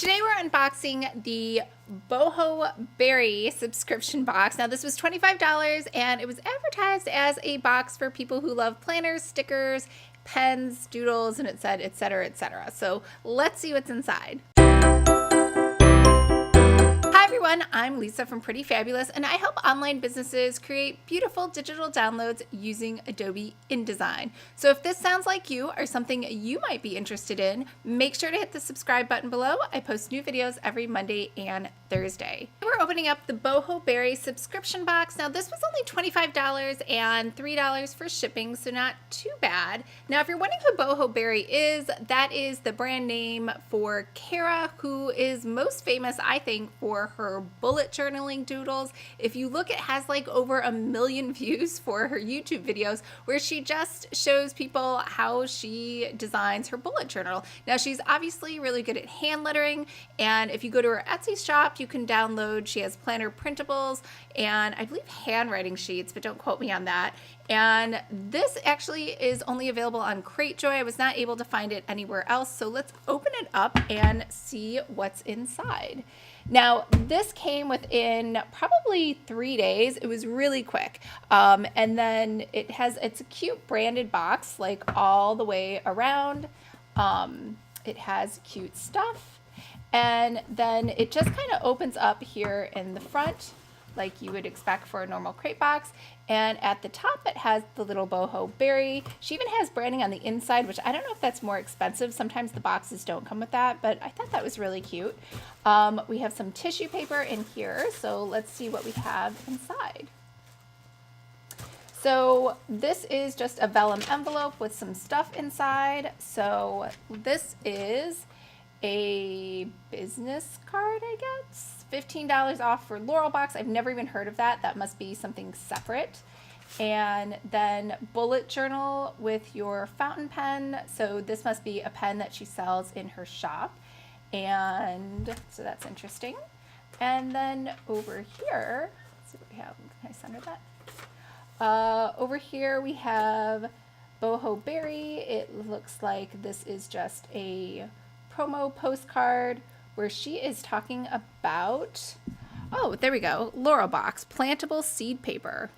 Today we're unboxing the Boho Berry subscription box. Now this was $25 and it was advertised as a box for people who love planners, stickers, pens, doodles, and it said etc, etc. So let's see what's inside. Hi everyone, I'm Lisa from Pretty Fabulous and I help online businesses create beautiful digital downloads using Adobe InDesign. So if this sounds like you or something you might be interested in, make sure to hit the subscribe button below. I post new videos every Monday and Thursday. We're opening up the Boho Berry subscription box. Now this was only $25 and $3 for shipping, so not too bad. Now if you're wondering who Boho Berry is, that is the brand name for Kara, who is most famous, I think, for her bullet journaling doodles. If you look, it has like over 1 million views for her YouTube videos where she just shows people how she designs her bullet journal. Now she's obviously really good at hand lettering, and if you go to her Etsy shop, you can download, she has planner printables and I believe handwriting sheets, but don't quote me on that. And this actually is only available on Cratejoy. I was not able to find it anywhere else, so let's open it up and see what's inside. Now this came within probably 3 days. It was really quick. And then it's a cute branded box like all the way around. It has cute stuff. And then it just kind of opens up here in the front like you would expect for a normal crate box. And at the top it has the little Boho Berry. She even has branding on the inside, which I don't know if that's more expensive. Sometimes the boxes don't come with that, but I thought that was really cute. We have some tissue paper in here, so let's see what we have inside. So this is just a vellum envelope with some stuff inside. So this is a business card, I guess. $15 off for Laurel Box. I've never even heard of that. That must be something separate. And then bullet journal with your fountain pen. So this must be a pen that she sells in her shop. And so that's interesting. And then over here, let's see what we have. Can I center that? Over here we have Boho Berry. It looks like this is just a promo postcard where she is talking about, oh, there we go, Laurel Box, plantable seed paper.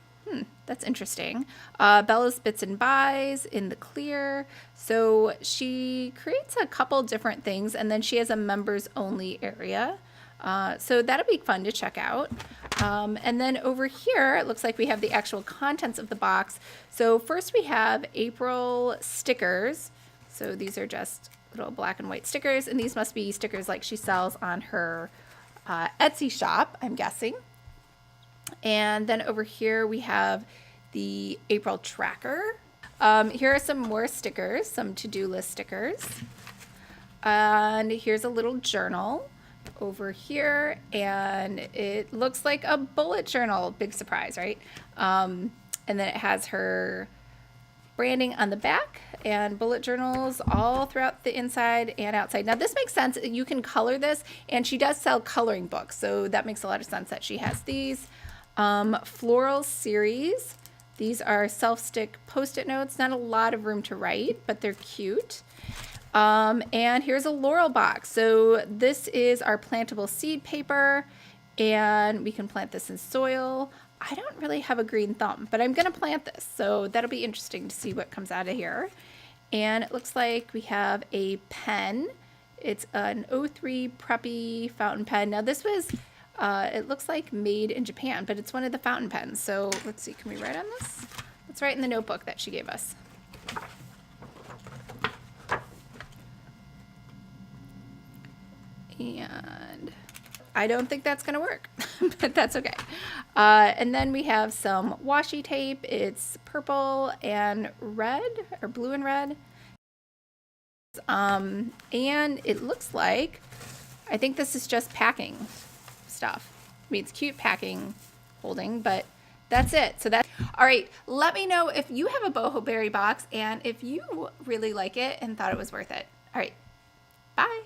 That's interesting. Bella's Bits and Buys in the clear. So she creates a couple different things, and then she has a members only area. So that'll be fun to check out. And then over here, it looks like we have the actual contents of the box. So first we have April stickers. So these are just little black and white stickers, and these must be stickers like she sells on her Etsy shop, I'm guessing. And then over here we have the April tracker. Here are some more stickers, some to-do list stickers. And here's a little journal over here, and it looks like a bullet journal. Big surprise, right? And then it has her branding on the back and bullet journals all throughout the inside and outside. Now this makes sense. You can color this, and she does sell coloring books, so that makes a lot of sense that she has these. Floral series. These are self-stick post-it notes. Not a lot of room to write, but they're cute. And here's a Laurel Box. So this is our plantable seed paper, and we can plant this in soil. I don't really have a green thumb, but I'm going to plant this, so that'll be interesting to see what comes out of here. And it looks like we have a pen. It's an 03 Preppy fountain pen. Now this was, it looks like made in Japan, but it's one of the fountain pens. So let's see, can we write on this? Let's write in the notebook that she gave us. And I don't think that's going to work, but that's okay. And then we have some washi tape. It's purple and red, or blue and red. And it looks like, I think this is just packing stuff. I mean, it's cute packing holding, but that's it. So that's, all right, let me know if you have a Boho Berry box and if you really like it and thought it was worth it. All right, bye.